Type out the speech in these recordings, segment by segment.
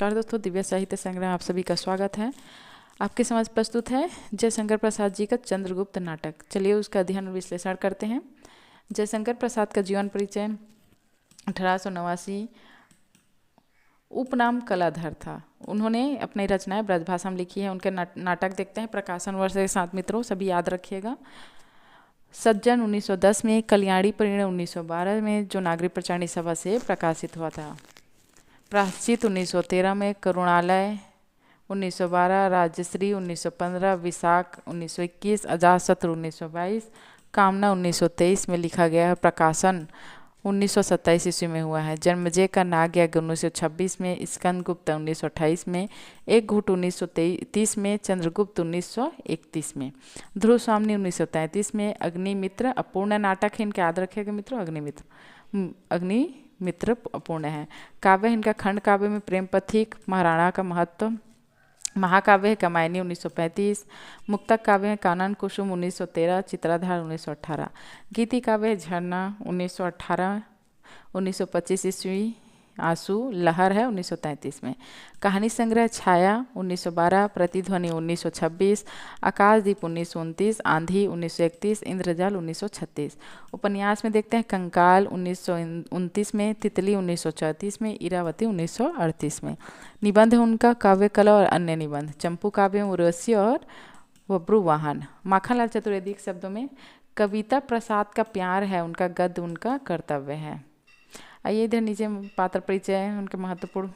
नमस्कार दोस्तों, दिव्य साहित्य संग्रह आप सभी का स्वागत है। आपके समझ प्रस्तुत है जयशंकर प्रसाद जी का चंद्रगुप्त नाटक। चलिए उसका अध्ययन और विश्लेषण करते हैं। जयशंकर प्रसाद का जीवन परिचय। 1889, उपनाम कलाधर था। उन्होंने अपनी रचनाएं ब्रजभाषा में लिखी है। उनके नाटक देखते हैं। प्रकाशन वर्ष के साथ मित्रों सभी याद रखिएगा। सज्जन 1910 में, कल्याणी परिणय 1912 में जो नागरिक प्रचारणी सभा से प्रकाशित हुआ था। प्रायश्चित 1913 में, करुणालय 1912, राजश्री 1915, विशाख 1921, अजातशत्रु 1922, कामना 1923 में लिखा गया है। प्रकाशन 1927 ईस्वी में हुआ है। जन्मजय का नाग यज्ञ 1926 में, स्कंदगुप्त 1928 में, एक घूट 1930 में, चंद्रगुप्त 1931 में, ध्रुव स्वामी 1933 में, अग्निमित्र अपूर्ण नाटक है। इनके याद रखिएगा मित्रों, अग्निमित्र अपूर्ण है। काव्य इनका खंड काव्य में प्रेम पथिक, महाराणा का महत्व। महाकाव्य है कामायनी 1935, मुक्तक काव्य है कानन कुसुम 1913, चित्राधार 1918, गीति काव्य है झरना 1918, 1925 ईस्वी, आंसू लहर है 1933 में। कहानी संग्रह छाया 1912, प्रतिध्वनि 1926, आकाशदीप 1929, आंधी 1931, इंद्रजाल 1936। उपन्यास में देखते हैं कंकाल 1929 में, तितली 1934 में, इरावती 1938 में। निबंध है उनका काव्य कला और अन्य निबंध। चंपू काव्य उर्वशी और बब्रुवाहन। माखनलाल चतुर्वेदी के शब्दों में कविता प्रसाद का प्यार है, उनका गद्य उनका कर्तव्य है। आइए इधर नीचे पात्र परिचय उनके महत्वपूर्ण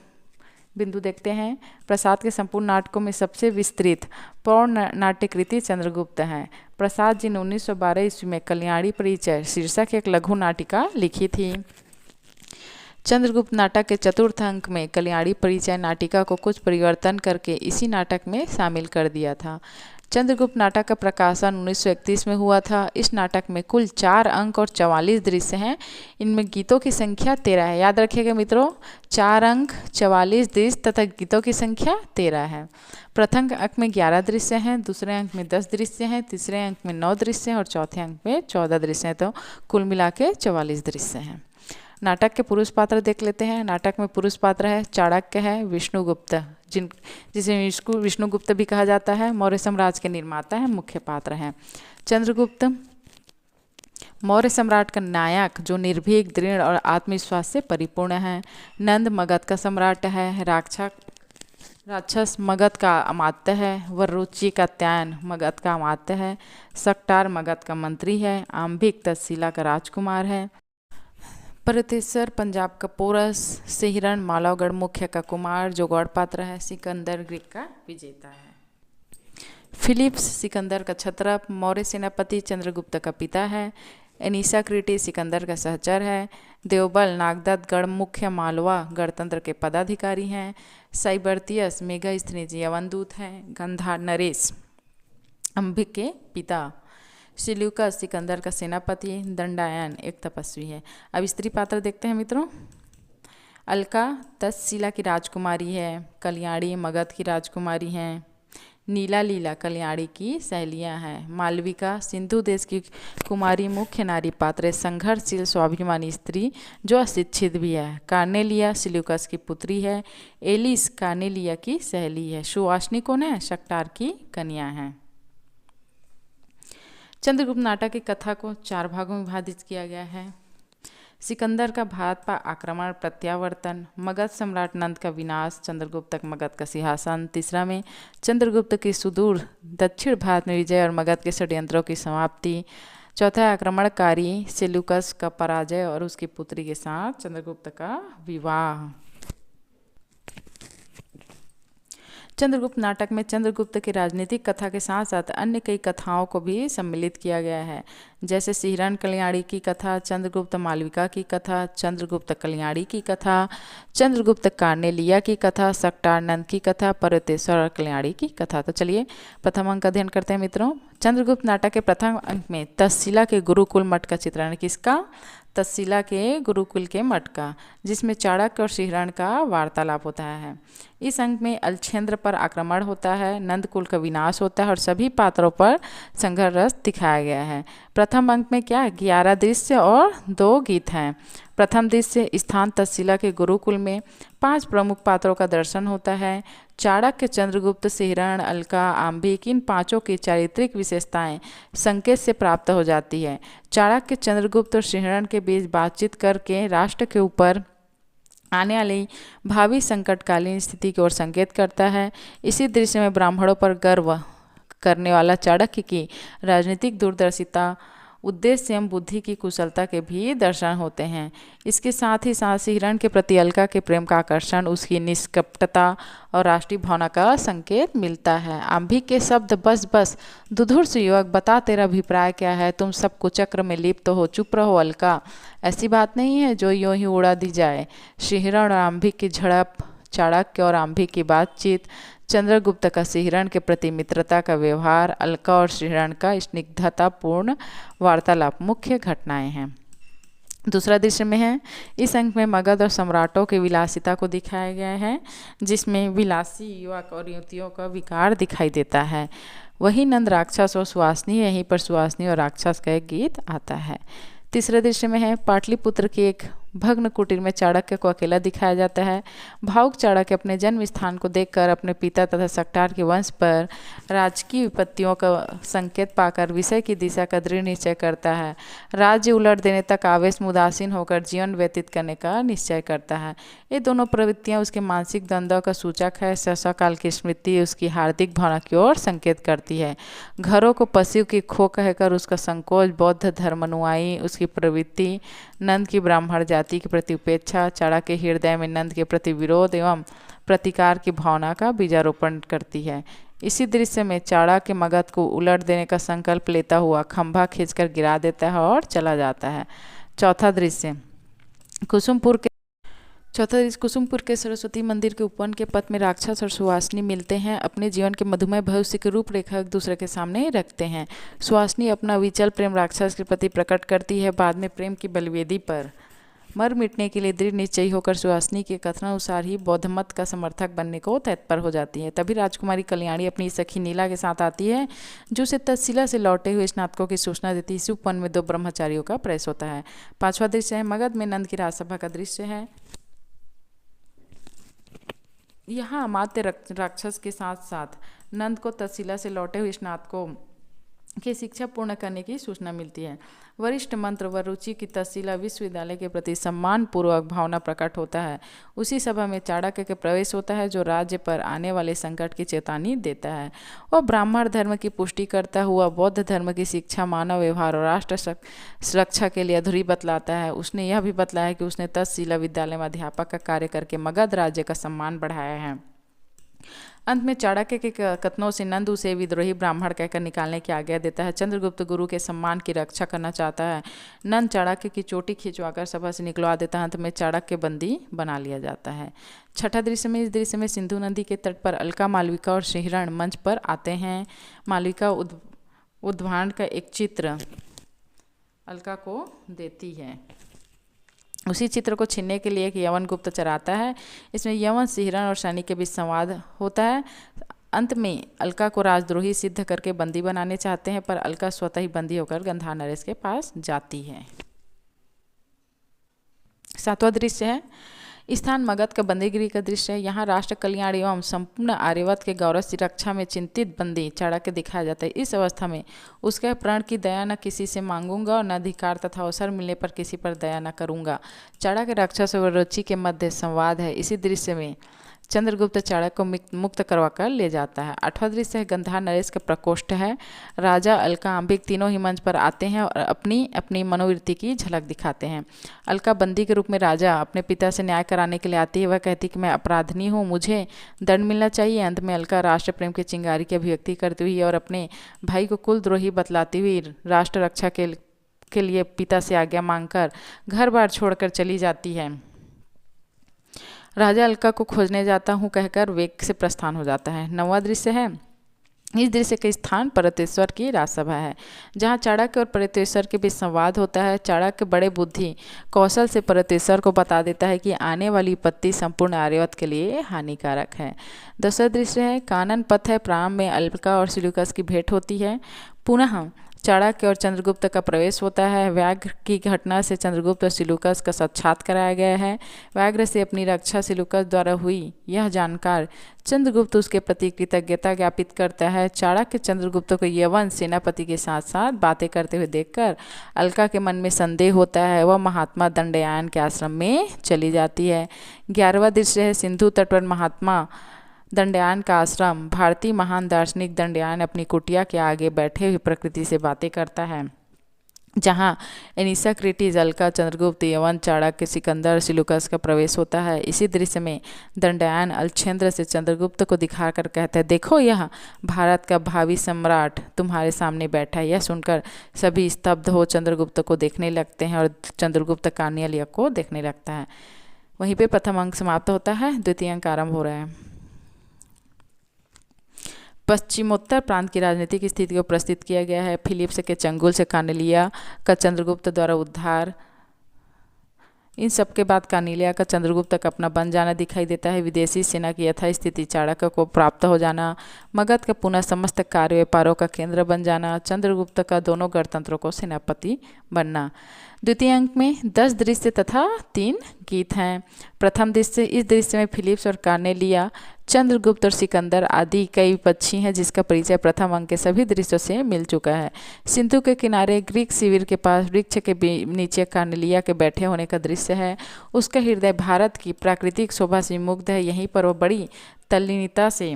बिंदु देखते हैं। प्रसाद के संपूर्ण नाटकों में सबसे विस्तृत पौर्ण नाट्यकृति चंद्रगुप्त है। प्रसाद जी ने 1912 ईस्वी में कल्याणी परिचय शीर्षक एक लघु नाटिका लिखी थी। चंद्रगुप्त नाटक के चतुर्थ अंक में कल्याणी परिचय नाटिका को कुछ परिवर्तन करके इसी नाटक में शामिल कर दिया था। चंद्रगुप्त नाटक का प्रकाशन 1931 में हुआ था। इस नाटक में कुल 4 अंक और 44 दृश्य हैं। इनमें गीतों की संख्या 13 है। याद रखिएगा मित्रों, 4 अंक, 44 दृश्य तथा गीतों की संख्या 13 है। प्रथम अंक में 11 दृश्य हैं, दूसरे अंक में 10 दृश्य हैं, तीसरे अंक में 9 दृश्य हैं और चौथे अंक में 14 दृश्य हैं। तो कुल मिला के 44 दृश्य हैं। नाटक के पुरुष पात्र देख लेते हैं। नाटक में पुरुष पात्र है चाणक्य है, विष्णुगुप्त जिसे विष्णुगुप्त भी कहा जाता है, मौर्य साम्राज्य के निर्माता है, मुख्य पात्र हैं। चंद्रगुप्त मौर्य सम्राट का नायक जो निर्भीक, दृढ़ और आत्मविश्वास से परिपूर्ण है। नंद मगध का सम्राट है। राक्षस मगध का अमात्य है। वरुचि का त्यान मगध का अमात्य है। सक्टार मगध का मंत्री है। आम्भिक तक्षशिला का राजकुमार है। परतेश्वर पंजाब का पोरस। सिहरण मालवगढ़ मुख्य का कुमार जो गौड़ पात्र है। सिकंदर ग्रीक का विजेता है। फिलिप्स सिकंदर का क्षत्रप। मौर्य सेनापति चंद्रगुप्त का पिता है। एनीसा क्रीटी सिकंदर का सहचर है। देवबल नागदत्त गढ़ मुख्य मालवा गणतंत्र के पदाधिकारी हैं। साइबर्तियस मेघास्थनीज यवनदूत हैं। गंधार नरेश अंबिक के पिता। सिल्यूकस सिकंदर का सेनापति। दंडायन एक तपस्वी है। अब स्त्री पात्र देखते हैं मित्रों। अलका तक्षशिला की राजकुमारी है। कल्याणी मगध की राजकुमारी हैं। नीला लीला कल्याणी की सहेलियां हैं। मालविका सिंधु देश की कुमारी मुख्य नारी पात्र है। संघर्षशील स्वाभिमानी स्त्री जो अशिक्षित भी है। कार्नेलिया सिल्यूकस की पुत्री है। एलिस कार्नेलिया की सहेली है। सुवासनी कौन है? शक्टार की कन्या है। चंद्रगुप्त नाटक की कथा को 4 भागों में विभाजित किया गया है। सिकंदर का भारत पर आक्रमण प्रत्यावर्तन, मगध सम्राट नंद का विनाश, चंद्रगुप्त तक मगध का सिंहासन। तीसरा में चंद्रगुप्त की सुदूर दक्षिण भारत में विजय और मगध के षड्यंत्रों की समाप्ति। चौथा आक्रमणकारी सेल्यूकस का पराजय और उसकी पुत्री के साथ चंद्रगुप्त का विवाह। चंद्रगुप्त नाटक में चंद्रगुप्त की राजनीतिक कथा के साथ साथ अन्य कई कथाओं को भी सम्मिलित किया गया है, जैसे सिहरण कल्याणी की कथा, चंद्रगुप्त मालविका की कथा, चंद्रगुप्त कल्याणी की कथा, चंद्रगुप्त कार्नेलिया की कथा, सक्टानंद की कथा, परतेश्वर और कल्याणी की कथा। तो चलिए प्रथम अंक अध्ययन करते हैं मित्रों। चंद्रगुप्त नाटक के प्रथम अंक में तक्षशिला के गुरुकुल मठ का चित्रण। किसका? तक्षशिला के गुरुकुल के मठ का, जिसमें चाणक्य और सिहरण का वार्तालाप होता है। इस अंक में अलक्षेंद्र पर आक्रमण होता है, नंदकुल का विनाश होता है और सभी पात्रों पर संघर्ष दिखाया गया है। प्रथम अंक में क्या 11 दृश्य और 2 गीत हैं। प्रथम दृश्य स्थान तक्षशिला के गुरुकुल में 5 प्रमुख पात्रों का दर्शन होता है। चाणक्य, चंद्रगुप्त, सिहरण, अलका, आंबिक, इन पांचों की चारित्रिक विशेषताएं संकेत से प्राप्त हो जाती है। चाणक्य चंद्रगुप्त और सिहरण के बीच बातचीत करके राष्ट्र के ऊपर आने वाली भावी संकटकालीन स्थिति की ओर संकेत करता है। इसी दृश्य में ब्राह्मणों पर गर्व करने वाला चाणक्य की राजनीतिक दूरदर्शिता, उद्देश्य एवं बुद्धि की कुशलता के भी दर्शन होते हैं। इसके साथ ही साथ सिहरण के प्रति अलका के प्रेम का आकर्षण, उसकी निष्कपटता और राष्ट्रीय भावना का संकेत मिलता है। आंभिक के शब्द बस बस दुधुर से युवक, बता तेरा अभिप्राय क्या है, तुम सब कुचक्र में लिप्त हो, चुप रहो अलका, ऐसी बात नहीं है जो यूं ही उड़ा दी जाए। सिहरण और आंभिक की झड़प, चाणक्य और आंभिक की बातचीत, चंद्रगुप्त का सिहरण के प्रति मित्रता का व्यवहार, अलका और सिहरण का स्निग्धतापूर्ण वार्तालाप मुख्य घटनाएं हैं। दूसरा दृश्य में है, इस अंक में मगध और सम्राटों की विलासिता को दिखाया गया है, जिसमें विलासी युवक और युवतियों का विकार दिखाई देता है। वही नंद, राक्षस और सुहासिनी, यहीं पर सुहासिनी और राक्षस का एक गीत आता है। तीसरे दृश्य में है, पाटलिपुत्र के एक भग्न कुटीर में चाणक्य को अकेला दिखाया जाता है। भावुक चाणक्य अपने जन्म स्थान को देखकर अपने पिता तथा सक्टार के वंश पर राजकीय विपत्तियों का संकेत पाकर विषय की दिशा का दृढ़ निश्चय करता है। राज्य उलट देने तक आवेश में उदासीन होकर जीवन व्यतीत करने का निश्चय करता है। ये दोनों प्रवृत्तियां उसके मानसिक द्वंद्व का सूचक है। ससाकाल की स्मृति उसकी हार्दिक भावना की ओर संकेत करती है। घरों को पशु की खो कहकर उसका संकोच, बौद्ध धर्मानुयायी उसकी प्रवृत्ति, नंद की ब्राह्मण जाति के प्रति उपेक्षा, चाणक्य के हृदय में नंद के प्रति विरोध एवं प्रतिकार की भावना का बीजारोपण करती है। इसी दृश्य में चाणक्य मगध को उलट देने का संकल्प लेता हुआ खंभा खींचकर गिरा देता है और चला जाता है। चौथा दृश्य कुसुमपुर के सरस्वती मंदिर के उपवन के पथ में राक्षस और सुहासिनी मिलते हैं। अपने जीवन के मधुमय भविष्य की रूपरेखा एक दूसरे के सामने रखते हैं। सुहासिनी अपना विचल प्रेम राक्षस के प्रति प्रकट करती है। बाद में प्रेम की बलिवेदी पर मर मिटने के लिए दृढ़ निश्चयी होकर सुहासिनी के कथनानुसार ही बौद्ध मत का समर्थक बनने को तत्पर हो जाती है। तभी राजकुमारी कल्याणी अपनी सखी नीला के साथ आती है, जो उसे तक्षशिला से लौटे हुए स्नातकों की सूचना देती है। इसी उपवन में 2 ब्रह्मचारियों का प्रवेश होता है। 5वां दृश्य है, मगध में नंद की राजसभा का दृश्य है। यहाँ अमात्य राक्षस के साथ साथ नंद को तक्षशिला से लौटे हुए स्नातकों की शिक्षा पूर्ण करने की सूचना मिलती है। वरिष्ठ मंत्र व रुचि की तक्षशिला विश्वविद्यालय के प्रति सम्मान पूर्वक भावना प्रकट होता है। उसी सभा में चाणक्य के प्रवेश होता है, जो राज्य पर आने वाले संकट की चेतावनी देता है। वह ब्राह्मण धर्म की पुष्टि करता हुआ बौद्ध धर्म की शिक्षा, मानव व्यवहार और राष्ट्र सुरक्षा के लिए अधूरी बतलाता है। उसने यह भी बतलाया कि उसने तक्षशिला विद्यालय में अध्यापक का कार्य करके मगध राज्य का सम्मान बढ़ाया है। अंत में चाणक्य के कथनों से नंद उसे विद्रोही ब्राह्मण कहकर निकालने की आज्ञा देता है। चंद्रगुप्त गुरु के सम्मान की रक्षा करना चाहता है। नंद चाणक्य की चोटी खिंचवाकर सभा से निकलवा देता है। अंत में चाणक्य बंदी बना लिया जाता है। छठा दृश्य में, इस दृश्य में सिंधु नदी के तट पर अलका, मालविका और सिहरण मंच पर आते हैं। मालविका उद्भांड का एक चित्र अलका को देती है। उसी चित्र को छीनने के लिए एक यवन गुप्तचर आता है। इसमें यवन, सिहरण और शनि के बीच संवाद होता है। अंत में अलका को राजद्रोही सिद्ध करके बंदी बनाने चाहते हैं, पर अलका स्वतः ही बंदी होकर गंधार नरेश के पास जाती है। 7वां दृश्य है, स्थान मगध का बंदीगिरी का दृश्य है। यहाँ राष्ट्र कल्याण एवं संपूर्ण आर्यवत के गौरव की रक्षा में चिंतित बंदी चाणक्य दिखाया जाता है। इस अवस्था में उसके प्राण की दया न किसी से मांगूंगा और न अधिकार तथा अवसर मिलने पर किसी पर दया न करूंगा। चाणक्य राक्षस और रुचि के मध्य संवाद है। इसी दृश्य में चंद्रगुप्त चाणक्य को मुक्त करवाकर ले जाता है। 8वां दृश्य है, गंधार नरेश का प्रकोष्ठ है। राजा, अलका, आंबिक तीनों ही मंच पर आते हैं और अपनी अपनी मनोवृत्ति की झलक दिखाते हैं। अलका बंदी के रूप में राजा अपने पिता से न्याय कराने के लिए आती है। वह कहती कि मैं अपराधिनी हूँ, मुझे दंड मिलना चाहिए। अंत में अलका राष्ट्र प्रेम की चिंगारी की अभिव्यक्ति करती हुई और अपने भाई को कुलद्रोही बतलाती हुई राष्ट्र रक्षा के लिए पिता से आज्ञा मांगकर घर बार छोड़कर चली जाती है। राजा अलका को खोजने जाता हूँ कहकर वेग से प्रस्थान हो जाता है। 9वां दृश्य है, इस दृश्य का स्थान परतेश्वर की राजसभा है, जहाँ चाणक्य और परतेश्वर के बीच संवाद होता है। चाणक्य बड़े बुद्धि कौशल से परतेश्वर को बता देता है कि आने वाली विपत्ति संपूर्ण आर्यवत के लिए हानिकारक है। 10वां दृश्य है, कानन पथ है। प्रारंभ में अलका और सिल्यूकस की भेंट होती है। पुनः चाणक्य और चंद्रगुप्त का प्रवेश होता है। व्याघ्र की घटना से चंद्रगुप्त और सिलूकस का साक्षात कराया गया है। व्याघ्र से अपनी रक्षा सिलूकस द्वारा हुई यह जानकार चंद्रगुप्त उसके प्रति कृतज्ञता ज्ञापित करता है। चाणक्य चंद्रगुप्त को यवन सेनापति के साथ साथ बातें करते हुए देखकर अलका के मन में संदेह होता है। वह महात्मा दंडयायन के आश्रम में चली जाती है। 11वां दृश्य है सिंधु तट पर महात्मा दंडयायन का आश्रम। भारतीय महान दार्शनिक दंडयायन अपनी कुटिया के आगे बैठे हुए प्रकृति से बातें करता है, जहाँ एनिसा क्रिटिज, अलका, चंद्रगुप्त, यवन, चाणक्य, सिकंदर, सिलूकस का प्रवेश होता है। इसी दृश्य में दंडयायन अलछेंद्र से चंद्रगुप्त को दिखाकर कहता है, देखो यह भारत का भावी सम्राट तुम्हारे सामने बैठा है। यह सुनकर सभी स्तब्ध हो चंद्रगुप्त को देखने लगते हैं और चंद्रगुप्त कार्नियल को देखने लगता है। वहीं पे प्रथम अंक समाप्त होता है, द्वितीय अंक आरंभ हो रहा है। पश्चिमोत्तर प्रांत की राजनीतिक स्थिति को प्रस्तुत किया गया है। फिलिप्स के चंगुल से कार्नेलिया का चंद्रगुप्त द्वारा उद्धार। इन सब के बाद कार्नेलिया का चंद्रगुप्त का अपना बन जाना दिखाई देता है। विदेशी सेना की यथास्थिति चाणक्य को प्राप्त हो जाना। मगध का पुनः समस्त कार्य व्यापारों का केंद्र बन जाना। चंद्रगुप्त का दोनों गणतंत्रों को सेनापति बनना। द्वितीय अंक में 10 दृश्य तथा 3 गीत हैं। प्रथम दृश्य, इस दृश्य में फिलिप्स और कार्नेलिया, चंद्रगुप्त और सिकंदर आदि कई पक्षी हैं, जिसका परिचय प्रथम अंक के सभी दृश्यों से मिल चुका है। सिंधु के किनारे ग्रीक शिविर के पास वृक्ष के नीचे कार्नेलिया के बैठे होने का दृश्य है। उसका हृदय भारत की प्राकृतिक शोभा से मुग्ध है। यहीं पर वह बड़ी तल्लीनता से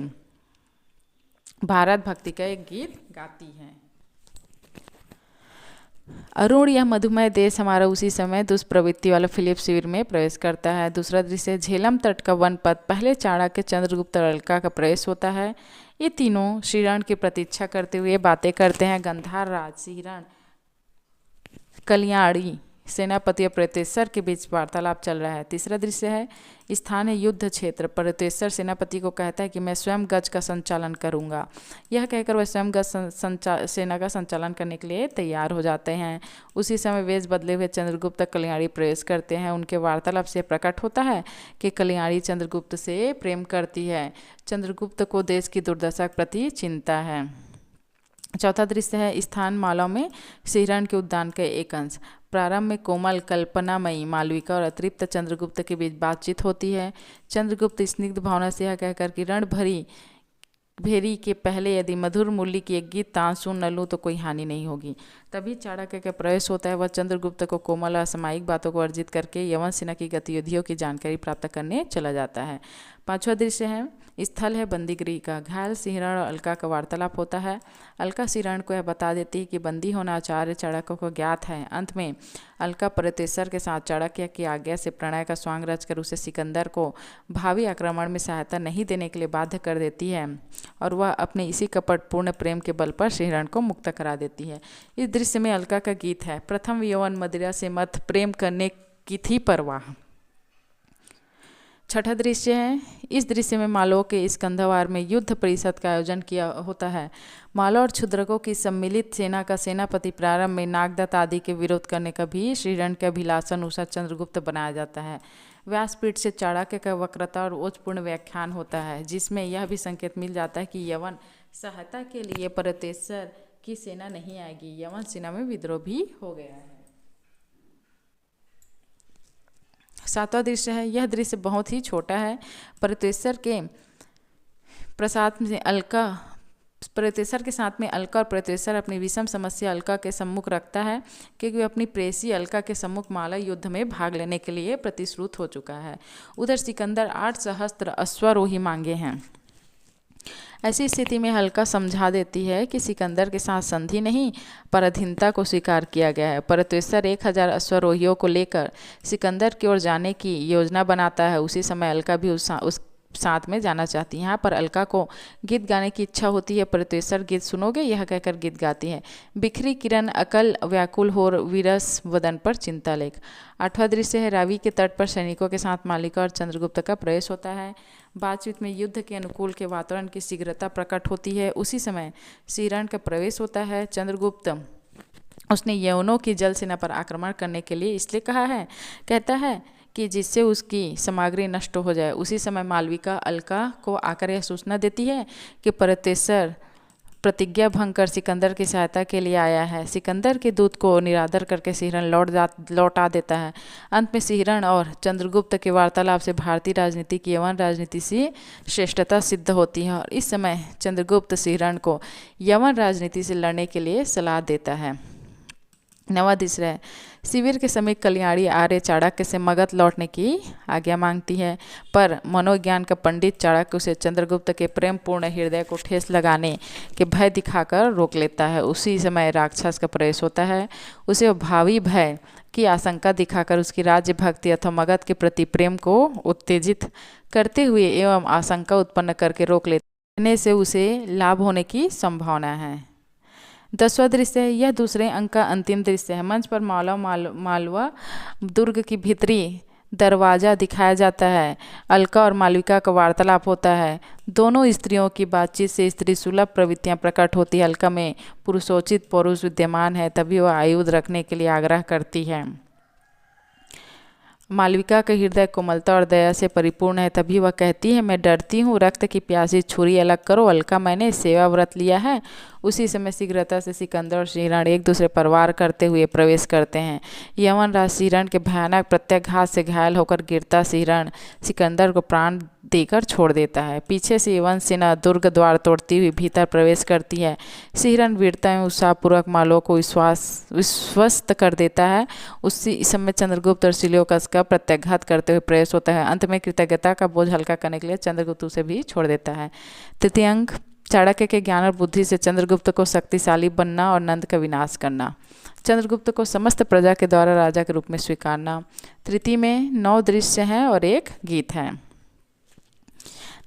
भारत भक्ति का एक गीत गाती है। अरुण, यह मधुमय देश हमारा उसी समय दुष्प्रवृत्ति वाला फिलिप शिविर में प्रवेश करता है। दूसरा दृश्य, झेलम तट का वनपथ। पहले चाणक्य, चंद्रगुप्त और अलका का प्रवेश होता है। ये तीनों श्रीरण की प्रतीक्षा करते हुए बातें करते हैं। गंधार राज, श्रीरण, कल्याणी सेनापति और प्रेतेश्वर के बीच वार्तालाप चल रहा है। तीसरा दृश्य है, स्थान है युद्ध क्षेत्र। प्रेतेश्वर सेनापति को कहता है कि मैं स्वयं गज का संचालन करूंगा। यह कहकर वह स्वयं गज सेना का संचालन करने के लिए तैयार हो जाते हैं। उसी समय वेश बदले हुए चंद्रगुप्त कल्याणी प्रवेश करते हैं। उनके वार्तालाप से प्रकट होता है कि कल्याणी चंद्रगुप्त से प्रेम करती है। चंद्रगुप्त को देश की दुर्दशा के प्रति चिंता है। चौथा दृश्य है, स्थान मालव में श्रीरण के उद्यान का एक अंश। प्रारंभ में कोमल कल्पनामयी मालविका और अतृप्त चंद्रगुप्त के बीच बातचीत होती है। चंद्रगुप्त स्निग्ध भावना से यह कहकर कि रण भेरी के पहले यदि मधुर मूल्य की एक गीत तान सुन न लूँ तो कोई हानि नहीं होगी। तभी चाणक्य का प्रवेश होता है। वह चंद्रगुप्त को कोमल और असामयिक बातों को अर्जित करके यवन सेना की गतिविधियों की जानकारी प्राप्त करने चला जाता है। पांचवा दृश्य है, स्थल है बंदीगृह का। घायल श्रीरण और अलका का वार्तालाप होता है। अलका श्रीरण को यह बता देती है कि बंदी होना आचार्य चाणक्य को ज्ञात है। अंत में अलका प्रेतेश्वर के साथ चाणक्य की आज्ञा से प्रणय का स्वांग रचकर उसे सिकंदर को भावी आक्रमण में सहायता नहीं देने के लिए बाध्य कर देती है और वह अपने इसी कपटपूर्ण प्रेम के बल पर श्रीरण को मुक्त करा देती है। इस दृश्य में अलका का गीत है, प्रथम यौवन मदिरा से मत प्रेम करने की थी परवाह। छठा दृश्य है, इस दृश्य में मालवों के इस कंधावार में युद्ध परिषद का आयोजन किया होता है। मालव और क्षुद्रकों की सम्मिलित सेना का सेनापति प्रारंभ में नागदत्त आदि के विरोध करने का भी श्रीरण के अभिलाषानुसार चंद्रगुप्त बनाया जाता है। व्यासपीठ से चाणक्य का वक्रता और ओजपूर्ण व्याख्यान होता है, जिसमें यह भी संकेत मिल जाता है कि यवन सहायता के लिए प्रेतेश्वर की सेना नहीं आएगी। यवन सेना में विद्रोह भी हो गया है। सातवां दृश्य है, यह दृश्य बहुत ही छोटा है। प्रेतेश्वर के प्रसाद में अलका प्रेतेश्वर के साथ में अलका और प्रेतेश्वर अपनी विषम समस्या अलका के सम्मुख रखता है, क्योंकि वह अपनी प्रेसी अलका के सम्मुख मालव युद्ध में भाग लेने के लिए प्रतिश्रुत हो चुका है। उधर सिकंदर 8 सहस्त्र अश्वारोही मांगे हैं। ऐसी स्थिति में अलका समझा देती है कि सिकंदर के साथ संधि नहीं पर अधीनता को स्वीकार किया गया है। प्रेतेश्वर 1000 अश्वारोहियों को लेकर सिकंदर की ओर जाने की योजना बनाता है। उसी समय अलका भी उस साथ में जाना चाहती है। यहाँ पर अलका को गीत गाने की इच्छा होती है। प्रेतेश्वर गीत सुनोगे, यह कहकर गीत गाती है। बिखरी किरण अकल व्याकुल हो विरस वदन पर चिंता लेख। आठवां दृश्य है, रावी के तट पर सैनिकों के साथ मालिका और चंद्रगुप्त का प्रवेश होता है। बातचीत में युद्ध के अनुकूल के वातावरण की शीघ्रता प्रकट होती है। उसी समय श्रीरण का प्रवेश होता है। चंद्रगुप्त उसने यवनों की जल सेना पर आक्रमण करने के लिए इसलिए कहा है, कहता है कि जिससे उसकी सामग्री नष्ट हो जाए। उसी समय मालविका अलका को आकर यह सूचना देती है कि प्रेतेश्वर प्रतिज्ञा भंग कर सिकंदर की सहायता के लिए आया है। सिकंदर के दूत को निरादर करके सिहरन लौटा देता है। अंत में सिहरन और चंद्रगुप्त के वार्तालाप से भारतीय राजनीति की यवन राजनीति से श्रेष्ठता सिद्ध होती है और इस समय चंद्रगुप्त सिहरन को यवन राजनीति से लड़ने के लिए सलाह देता है। नवादिश्रय शिविर के समय कल्याणी आर्य चाणक्य से मगध लौटने की आज्ञा मांगती है, पर मनोविज्ञान का पंडित चाणक्य उसे चंद्रगुप्त के प्रेम पूर्ण हृदय को ठेस लगाने के भय दिखाकर रोक लेता है। उसी समय राक्षस का प्रवेश होता है। उसे भावी भय की आशंका दिखाकर उसकी राज्य भक्ति अथवा मगध के प्रति प्रेम को उत्तेजित करते हुए एवं आशंका उत्पन्न करके रोक लेने से उसे लाभ होने की संभावना है। 10वां दृश्य है, यह दूसरे अंक का अंतिम दृश्य है। मंच पर मालवा दुर्ग की भीतरी दरवाज़ा दिखाया जाता है। अलका और मालविका का वार्तालाप होता है। दोनों स्त्रियों की बातचीत से स्त्री सुलभ प्रवृत्तियां प्रकट होती है। अलका में पुरुषोचित पुरुष विद्यमान है, तभी वह आयुध रखने के लिए आग्रह करती है। मालविका का हृदय कोमलता और दया से परिपूर्ण है, तभी वह कहती है, मैं डरती हूँ, रक्त की प्यासी छुरी अलग करो। अलका, मैंने सेवा व्रत लिया है। उसी समय शीघ्रता से सिकंदर और सिहरन एक दूसरे पर वार करते हुए प्रवेश करते हैं। यमन राज सिहरन के भयानक प्रत्याघात से घायल होकर गिरता सिहरन सिकंदर को प्राण देकर छोड़ देता है। पीछे से यवन सेना दुर्ग द्वार तोड़ती हुई भीतर प्रवेश करती है। सिहरन वीरता एवं उत्साहपूर्वक मालों को विश्वस्त कर देता है। उसी समय चंद्रगुप्त और सिलियोकस का प्रत्याघात करते हुए प्रवेश होता है। अंत में कृतज्ञता का बोझ हल्का करने के लिए चंद्रगुप्त उसे भी छोड़ देता है। तृतीय अंक, चाणक्य के ज्ञान और बुद्धि से चंद्रगुप्त को शक्तिशाली बनना और नंद का विनाश करना। चंद्रगुप्त को समस्त प्रजा के द्वारा राजा के रूप में स्वीकारना। तृतीय में 9 दृश्य हैं और एक गीत है।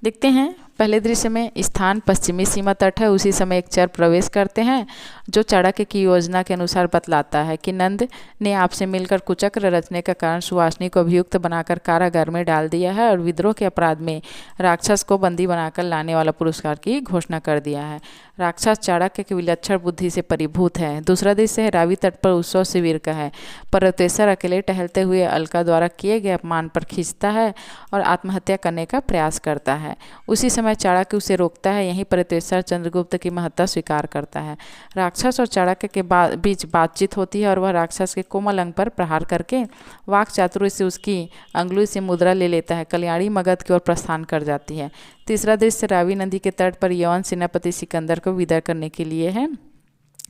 देखते हैं। पहले दृश्य में स्थान पश्चिमी सीमा तट है। उसी समय एक चर प्रवेश करते हैं जो चाणक्य की योजना के अनुसार बतलाता है कि नंद ने आपसे मिलकर कुचक्र रचने का कारण सुहासिनी को अभियुक्त बनाकर कारागार में डाल दिया है और विद्रोह के अपराध में राक्षस को बंदी बनाकर लाने वाला पुरस्कार की घोषणा कर दिया है। राक्षस चाणक्य की विलक्षण बुद्धि से परिभूत है। दूसरा दृश्य है रावी तट पर उत्सव शिविर का है। पर्वतेश्वर अकेले टहलते हुए अलका द्वारा किए गए अपमान पर खींचता है और आत्महत्या करने का प्रयास करता है। उसी समय चाणक्य उसे रोकता है। यहीं पर्वतेश्वर चंद्रगुप्त की महत्ता स्वीकार करता है। राक्षस और चाणक्य के बीच बातचीत होती है और वह राक्षस के कोमल अंग पर प्रहार करके वाक चातुर्य से उसकी अंगुली से मुद्रा ले लेता है। कल्याणी मगध की ओर प्रस्थान कर जाती है। तीसरा दृश्य रावी नदी के तट पर यवन सेनापति सिकंदर को विदा करने के लिए है।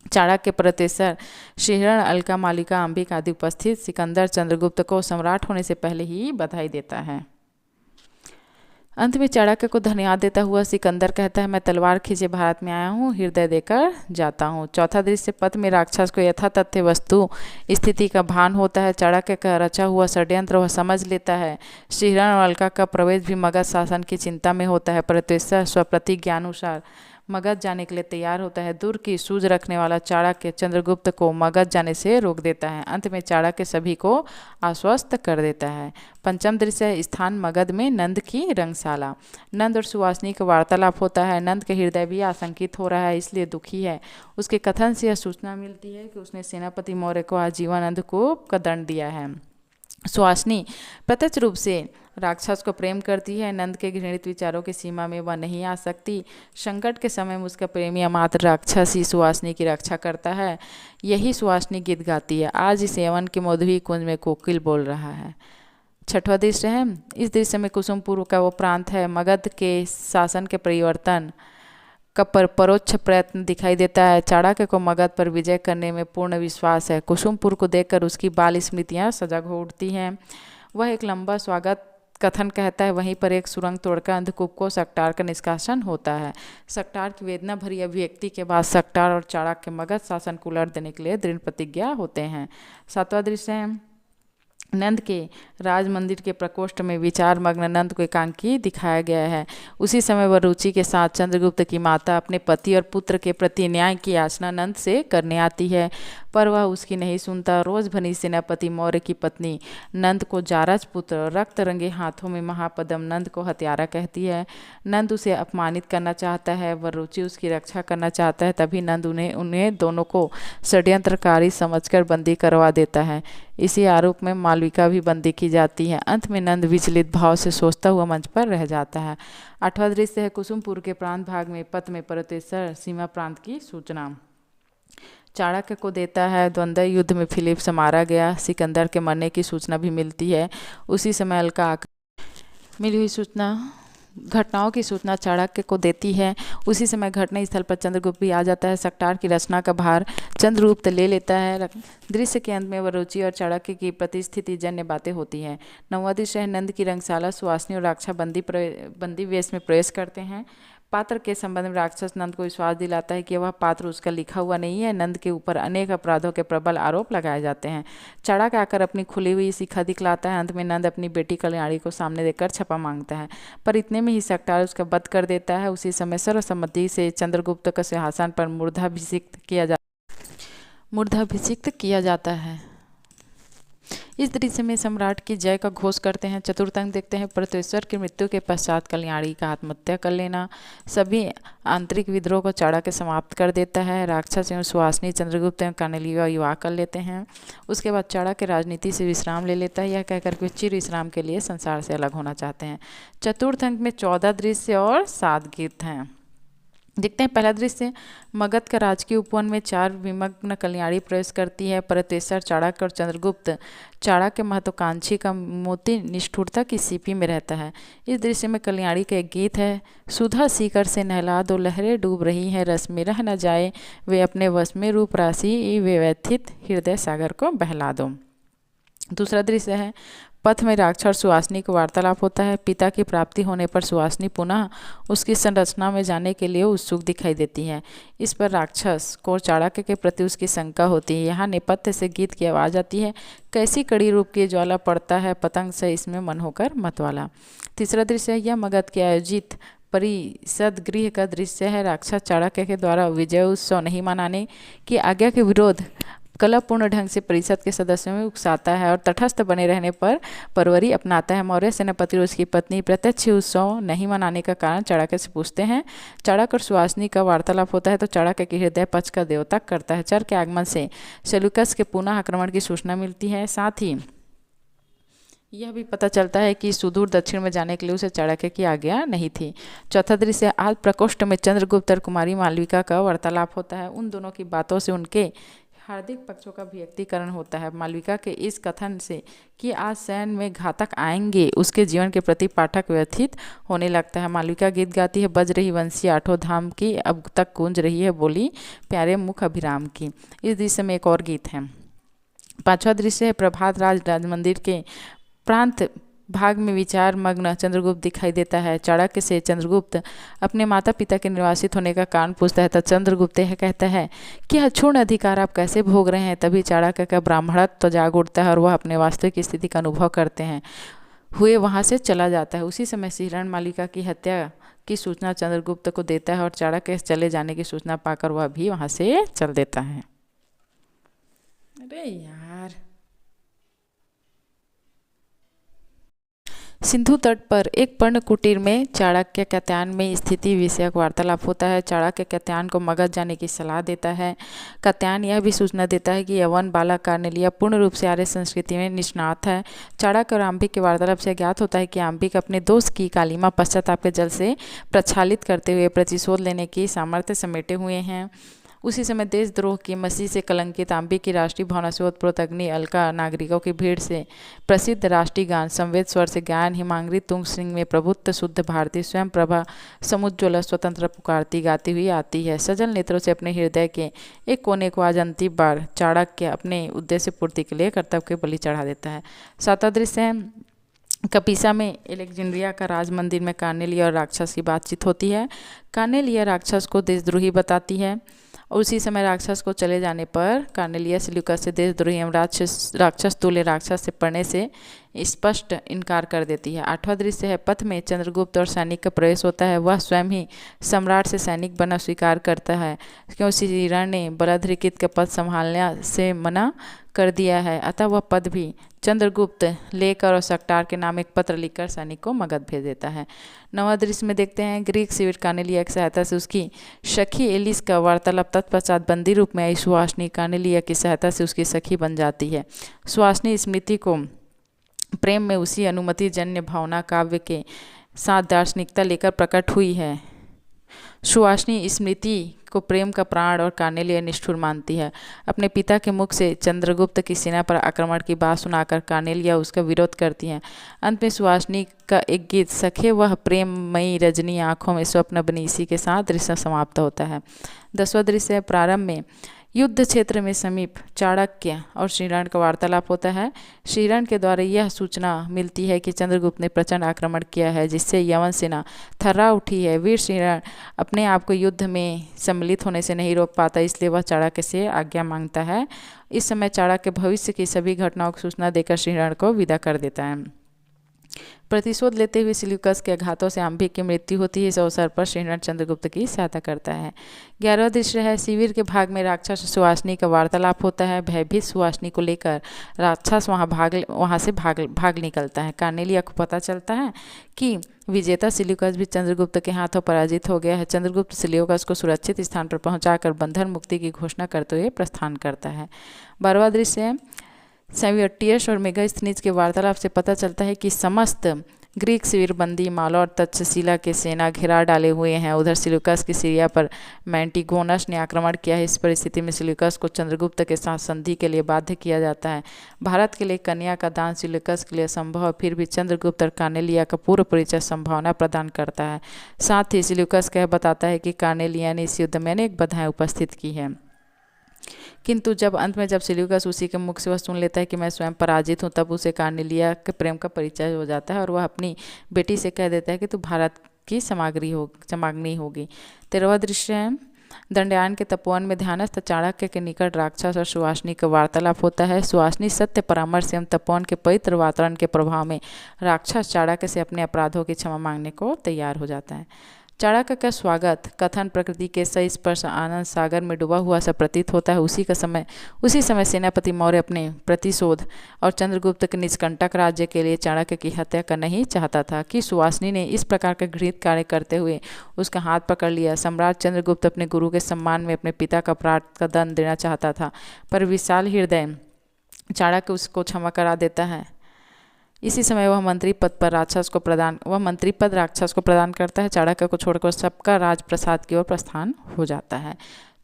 चाणक्य, पर्वतेश्वर, सिहरन, अलका, मालिका, अंबिक आदि उपस्थित सिकंदर चंद्रगुप्त को सम्राट होने से पहले ही बधाई देता है। अंत में चाणक्य को धन्यवाद देता हुआ सिकंदर कहता है, मैं तलवार खींचे भारत में आया हूँ, हृदय देकर जाता हूँ। चौथा दृश्य पथ में राक्षस को यथातथ्य वस्तु स्थिति का भान होता है। चाणक्य का रचा हुआ षड्यंत्र वह समझ लेता है। सिहरन और अलका का प्रवेश भी मगध शासन की चिंता में होता है। पर्वतेश्वर स्वप्रतिज्ञानुसार मगध जाने के लिए तैयार होता है। दूर की सूझ रखने वाला चाणक्य चंद्रगुप्त को मगध जाने से रोक देता है। अंत में चाणक्य सभी को आश्वस्त कर देता है। पंचम दृश्य स्थान मगध में नंद की रंगशाला। नंद और सुहासिनी का वार्तालाप होता है। नंद के हृदय भी आशंकित हो रहा है, इसलिए दुखी है। उसके कथन से यह सूचना मिलती है कि उसने सेनापति मौर्य को आजीवन अंधकूप का दंड दिया है। सुहासिनी प्रत्यक्ष रूप से राक्षस को प्रेम करती है। नंद के घृणित विचारों की सीमा में वह नहीं आ सकती। संकट के समय में उसका प्रेमी अमात्र राक्षस ही सुहासिनी की रक्षा करता है। यही सुहासिनी गीत गाती है, आज इस यवन के मधुई कुंज में कोकिल बोल रहा है। छठवां दृश्य है। इस दृश्य में कुसुमपुर का वो प्रांत है। मगध के शासन के परिवर्तन का परोक्ष प्रयत्न दिखाई देता है। चाणक्य को मगध पर विजय करने में पूर्ण विश्वास है। कुसुमपुर को देखकर उसकी बाल स्मृतियाँ सजग हो उठती हैं। वह एक लंबा स्वागत कथन कहता है। वहीं पर एक सुरंग तोड़कर अंधकूप को सकटार का निष्कासन होता है। सकटार की वेदना भरी अभिव्यक्ति के बाद सकटार और चाणक्य मगध शासन को उलट देने के लिए दृढ़ प्रतिज्ञा होते हैं। सातवां दृश्य है। नंद के राज मंदिर के प्रकोष्ठ में विचार मग्न नंद को एकांकी दिखाया गया है। उसी समय वह रुचि के साथ चंद्रगुप्त की माता अपने पति और पुत्र के प्रति न्याय की याचना नंद से करने आती है, पर वह उसकी नहीं सुनता। रोज भनी सेनापति मौर्य की पत्नी नंद को जारज पुत्र रक्त रंगे हाथों में महापदम नंद को हत्यारा कहती है। नंद उसे अपमानित करना चाहता है, वह रुचि उसकी रक्षा करना चाहता है। तभी नंद उन्हें दोनों को षड्यंत्रकारी समझकर बंदी करवा देता है। इसी आरोप में मालविका भी बंदी की जाती है। अंत में नंद विचलित भाव से सोचता हुआ मंच पर रह जाता है। 8वां दृश्य है कुसुमपुर के प्रांत भाग में पथ में पर्वतेश्वर सीमा प्रांत की सूचना। चाणक्य को देता है द्वंद्व युद्ध में फिलिप से मारा गया, सिकंदर के मरने की सूचना भी मिलती है। उसी समय अलका मिली हुई घटनाओं की सूचना चाणक्य को देती है। उसी समय घटना स्थल पर चंद्रगुप्त भी आ जाता है। सकटार की रचना का भार चंद्रगुप्त ले लेता है। दृश्य के अंत में वह रुचि और चाणक्य की प्रतिस्थिति जन्य बातें होती हैं। 9वां दृश्य है नंद की रंगशाला। सुहासिनी और राक्षा बंदी वेश में प्रवेश करते हैं। पात्र के संबंध में राक्षस नंद को विश्वास दिलाता है कि वह पात्र उसका लिखा हुआ नहीं है। नंद के ऊपर अनेक अपराधों के प्रबल आरोप लगाए जाते हैं। चाणक्य आकर अपनी खुली हुई शिखा दिखलाता है। अंत में नंद अपनी बेटी कल्याणी को सामने देखकर क्षमा मांगता है, पर इतने में ही सकटार उसका वध कर देता है। उसी समय सर्वसम्मति से चंद्रगुप्त का सिंहासन पर मूर्धाभिषिक्त किया जाता है। इस दृश्य में सम्राट की जय का घोष करते हैं। चतुर्थ अंक देखते हैं पर्वतेश्वर की मृत्यु के पश्चात कल्याणी का आत्महत्या कर लेना। सभी आंतरिक विद्रोह को चाणक्य समाप्त कर देता है। राक्षस एवं सुहासिनी चंद्रगुप्त एवं कौनलिया का विवाह कर लेते हैं। उसके बाद चाणक्य राजनीति से विश्राम ले लेता है, यह कहकर के चिर विश्राम के लिए संसार से अलग होना चाहते हैं। चतुर्थ अंक में 14 दृश्य और 7 गीत हैं। देखते हैं पहला दृश्य मगध का राजकीय उपवन में 4 विमग्न कल्याणी प्रवेश करती है। पर्वतेश्वर चाणक्य और चंद्रगुप्त चाणक्य महत्वाकांक्षी का मोती निष्ठुरता की सीपी में रहता है। इस दृश्य में कल्याणी का एक गीत है। सुधा सीकर से नहला दो, लहरें डूब रही हैं, रस में रह न जाए वे अपने वश में, रूप राशि वे व्यथित हृदय सागर को बहला दो। दूसरा दृश्य है पथ में राक्षस और सुहासिनी को वार्तालाप होता है। पिता की प्राप्ति होने पर सुहासिनी पुनः उसकी संरचना में जाने के लिए उत्सुक दिखाई देती है। इस पर राक्षस को चाणक्य के प्रति उसकी शंका होती है। यहाँ नेपथ्य से गीत की आवाज़ आती है, कैसी कड़ी रूप की ज्वाला पड़ता है पतंग से इसमें मन होकर मतवाला। तीसरा दृश्य है यह मगध के आयोजित परिषद गृह का दृश्य है। राक्षस चाणक्य के द्वारा विजय उत्सव नहीं मनाने की आज्ञा के विरोध कलापूर्ण ढंग से परिषद के सदस्यों में उकसाता है और तटस्थ बने रहने पर परवरी अपनाता है। मौर्य सेनापति और उसकी पत्नी प्रत्यक्ष उत्सव नहीं मनाने का कारण चाणक्य से पूछते हैं। चाणक्य और सुहासिनी का वार्तालाप होता है तो चाणक्य के हृदय पक्ष का द्योतक करता है। चर के आगमन से सेल्यूकस के पुनः आक्रमण की सूचना मिलती है। साथ ही यह भी पता चलता है कि सुदूर दक्षिण में जाने के लिए उसे चाणक्य की आज्ञा नहीं थी। चौथा दृश्य आज प्रकोष्ठ में चंद्रगुप्त और कुमारी मालविका का वार्तालाप होता है। उन दोनों की बातों से उनके हार्दिक पक्षों का व्यक्तीकरण होता है। मालविका के इस कथन से कि आज सैन में घातक आएंगे उसके जीवन के प्रति पाठक व्यथित होने लगता है। मालविका गीत गाती है, बज रही वंशी आठों धाम की, अब तक गूंज रही है बोली प्यारे मुख अभिराम की। इस दृश्य में एक और गीत है। 5वां दृश्य है प्रभात राज मंदिर के प्रांत भाग में विचार मग्न चंद्रगुप्त दिखाई देता है। चाणक्य से चंद्रगुप्त अपने माता पिता के निर्वासित होने का कारण पूछता है तो चंद्रगुप्त यह कहता है कि अक्षुण्ण अधिकार आप कैसे भोग रहे हैं। तभी चाणक्य का ब्राह्मणत्व तो जाग उठता है और वह अपने वास्तविक स्थिति का अनुभव करते हैं हुए वहाँ से चला जाता है। उसी समय हिरण मालिका की हत्या की सूचना चंद्रगुप्त को देता है और चाणक्य चले जाने की सूचना पाकर वह भी वहाँ से चल देता है। अरे यार, सिंधु तट पर एक पर्ण कुटीर में चाणक्य कात्यायन में स्थिति विषयक वार्तालाप होता है। चाणक्य कात्यायन को मगध जाने की सलाह देता है। कात्यायन यह भी सूचना देता है कि यवन बालक कौनलिया पूर्ण रूप से आर्य संस्कृति में निष्णात है। चाणक्य और आंबिक के वार्तालाप से ज्ञात होता है कि आंबिक अपने दोस्त की कालिमा पश्चाताप के जल से प्रक्षालित करते हुए प्रतिशोध लेने की सामर्थ्य समेटे हुए हैं। उसी समय देशद्रोह की मसीह से कलंकित आंबिक की राष्ट्रीय भावना से ओतप्रोत अग्नि अलका नागरिकों की भीड़ से प्रसिद्ध राष्ट्रीय गान संवेद स्वर से गायन हिमांगी तुंग सिंह में प्रभुत्व शुद्ध भारती स्वयं प्रभा समुज्ज्वला स्वतंत्र पुकारती गाती हुई आती है। सजल नेत्रों से अपने हृदय के एक कोने को आज अंतिम बार चाणक्य अपने उद्देश्य पूर्ति के लिए कर्तव्य के बलि चढ़ा देता है। 7वां दृश्य है कपीसा में एलेक्जेंड्रिया का राज मंदिर में कौनलिया और राक्षस की बातचीत होती है। कौनलिया राक्षस को देशद्रोही बताती है और उसी समय राक्षस को चले जाने पर कौनलिया सेल्यूकस से देशद्रोही एवं राक्षस तुल्य राक्षस से पढ़ने से स्पष्ट इनकार कर देती है। 8वां दृश्य है पथ में चंद्रगुप्त और सैनिक का प्रवेश होता है। वह स्वयं ही सम्राट से सैनिक बना स्वीकार करता है क्योंकि हिरण ने बलाधिकृत का पद संभालने से मना कर दिया है, अतः वह पद भी चंद्रगुप्त लेकर और सकटार के नाम एक पत्र लिखकर सैनिक को मगध भेज देता है। 9वां दृश्य में देखते हैं ग्रीक शिविर कौनलिया की सहायता से उसकी सखी एलिस का वार्तालाप तत्पश्चात बंदी रूप में आई सुहासिनी कौनलिया की सहायता से उसकी सखी बन जाती है। सुहासिनी स्मृति को प्रेम में उसी अनुमति जन्य भावना काव्य के साथ दार्शनिकता लेकर प्रकट हुई है। सुहासिनी स्मृति को प्रेम का प्राण और कार्नेलिया निष्ठुर मानती है। अपने पिता के मुख से चंद्रगुप्त की सेना पर आक्रमण की बात सुनाकर कार्नेलिया उसका विरोध करती है। अंत में सुहासिनी का एक गीत सखे वह प्रेममयी रजनी आंखों में स्वप्न बनी, इसी के साथ दृश्य समाप्त होता है। 10वां दृश्य प्रारंभ में युद्ध क्षेत्र में समीप चाणक्य और श्रीरण का वार्तालाप होता है। श्रीरण के द्वारा यह सूचना मिलती है कि चंद्रगुप्त ने प्रचंड आक्रमण किया है, जिससे यवन सेना थर्रा उठी है। वीर श्रीरण अपने आप को युद्ध में सम्मिलित होने से नहीं रोक पाता, इसलिए वह चाणक्य से आज्ञा मांगता है। इस समय चाणक्य भविष्य की सभी घटनाओं की सूचना देकर श्रीरण को विदा कर देता है। प्रतिशोध लेते हुए सिल्यूकस के आघातों से अंबिक की मृत्यु होती है। इस अवसर पर श्रीरण चंद्रगुप्त की सहायता करता है। 11वां दृश्य है शिविर के भाग में राक्षस सुहासिनी का वार्तालाप होता है। भयभीत सुहासिनी को लेकर राक्षस वहां से भाग निकलता है। कार्नेलिया को पता चलता है कि विजेता सिल्यूकस भी चंद्रगुप्त के हाथों पराजित हो गया है। चंद्रगुप्त सिल्यूकस को सुरक्षित स्थान पर पहुंचाकर बंधन मुक्ति की घोषणा करते हुए प्रस्थान करता है। 12वां दृश्य है सेवियटियस और मेगास्थनीज के वार्तालाप से पता चलता है कि समस्त ग्रीक शिविरबंदी माला और तक्षशिला के सेना घेरा डाले हुए हैं। उधर सिल्यूकस की सीरिया पर मैंटिगोनस ने आक्रमण किया है। इस परिस्थिति में सिल्यूकस को चंद्रगुप्त के साथ संधि के लिए बाध्य किया जाता है। भारत के लिए कन्या का दान सिल्यूकस के लिए संभव है, फिर भी चंद्रगुप्त और कार्नेलिया का पूर्व परिचय संभावना प्रदान करता है। साथ ही सिल्यूकस कह बताता है कि कार्नेलिया ने इस युद्ध में अनेक बाधाएं उपस्थित की है, किंतु अंत में जब सिल्यूकस उसी के मुख से वह सुन लेता है कि मैं स्वयं पराजित हूँ, तब उसे कार्नेलिया के प्रेम का परिचय हो जाता है और वह अपनी बेटी से कह देता है कि तू भारत की समाग्नि होगी। 13वां दृश्य है दंडयान के तपोवन में ध्यानस्थ चाणक्य के निकट राक्षस और सुहासिनी का वार्तालाप होता है। सुहासिनी सत्य परामर्श एवं तपोवन के पवित्र वातावरण के प्रभाव में राक्षस चाणक्य से अपने अपराधों की क्षमा मांगने को तैयार हो जाता है। चाणक्य का स्वागत कथन प्रकृति के सही स्पर्श आनंद सागर में डूबा हुआ सा प्रतीत होता है। उसी समय सेनापति मौर्य अपने प्रतिशोध और चंद्रगुप्त के निष्कंटक राज्य के लिए चाणक्य की हत्या करना ही चाहता था कि सुहासिनी ने इस प्रकार का घृणित कार्य करते हुए उसका हाथ पकड़ लिया। सम्राट चंद्रगुप्त अपने गुरु के सम्मान में अपने पिता का अपराध का दंड देना चाहता था, पर विशाल हृदय चाणक्य उसको क्षमा करा देता है। इसी समय वह मंत्री पद राक्षस को प्रदान करता है। चाणक्य को छोड़कर सबका राजप्रसाद की ओर प्रस्थान हो जाता है।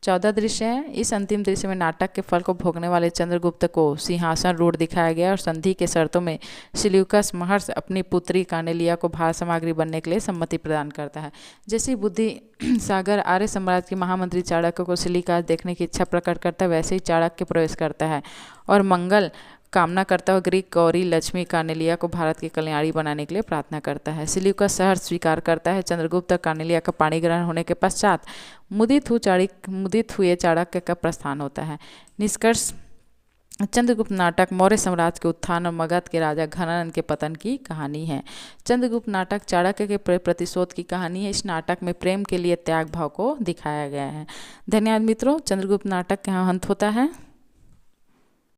14 दृश्य है इस अंतिम दृश्य में नाटक के फल को भोगने वाले चंद्रगुप्त को सिंहासन रूढ़ दिखाया गया और संधि के शर्तों में सिल्यूकस महर्ष अपनी पुत्री कार्नेलिया को भार सामग्री बनने के लिए सम्मति प्रदान करता है। जैसे बुद्धि सागर आर्य साम्राज्य के महामंत्री चाणक्य को सिल्यूकस देखने की इच्छा प्रकट करता है, वैसे ही चाणक्य प्रवेश करता है और मंगल कामना करता हुआ ग्रीक गौरी लक्ष्मी कार्नेलिया को भारत की कल्याणी बनाने के लिए प्रार्थना करता है। सिल्यूकस सहर्ष स्वीकार करता है। चंद्रगुप्त कार्नेलिया का पाणी ग्रहण होने के पश्चात मुदित हुए चाणक्य का प्रस्थान होता है। निष्कर्ष चंद्रगुप्त नाटक मौर्य साम्राज्य के उत्थान और मगध के राजा घनानंद के पतन की कहानी है। चंद्रगुप्त नाटक चाणक्य के प्रतिशोध की कहानी है। इस नाटक में प्रेम के लिए त्याग भाव को दिखाया गया है। धन्यवाद मित्रों। चंद्रगुप्त नाटक का यहाँ अंत होता है।